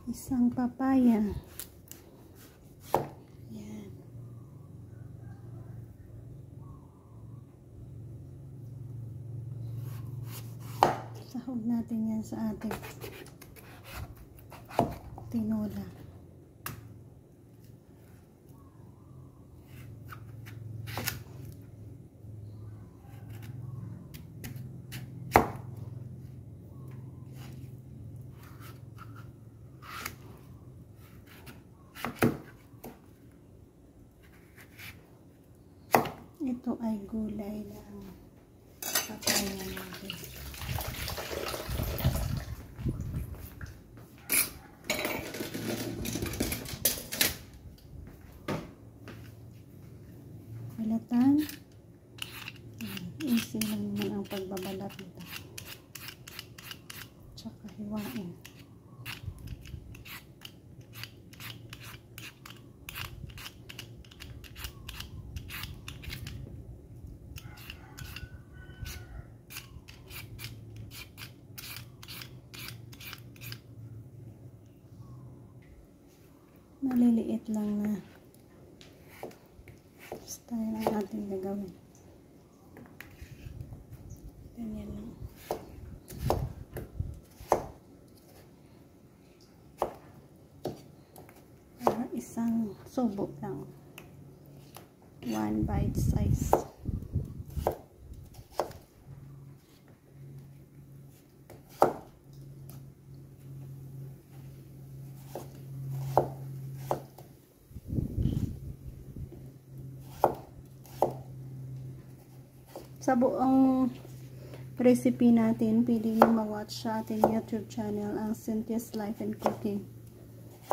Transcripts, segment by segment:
Isang papaya. Yan. Sahog natin yan sa ating tinola. Ito ay gulay ng papaya natin. Balatan. Easy lang naman ang pagbabalat nito. Tsaka hiwain. Maliliit lang na style ang ating gagawin. Ganyan lang. Para isang subo lang. 1 bite size. Sa buong recipe natin, pwede nyo ma-watch sa ating YouTube channel, ang Cynthia's Life and Cooking.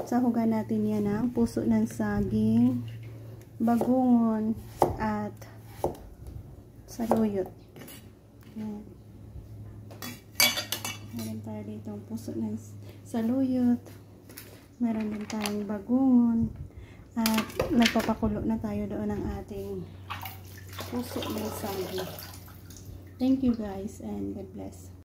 Sahugan natin yan ang puso ng saging, bagungon, at saluyot. Yan. Meron tayo dito ang puso ng saluyot. Meron din tayong bagungon. At nagpapakulo na tayo doon ng ating puso ng saging. Thank you guys and God bless.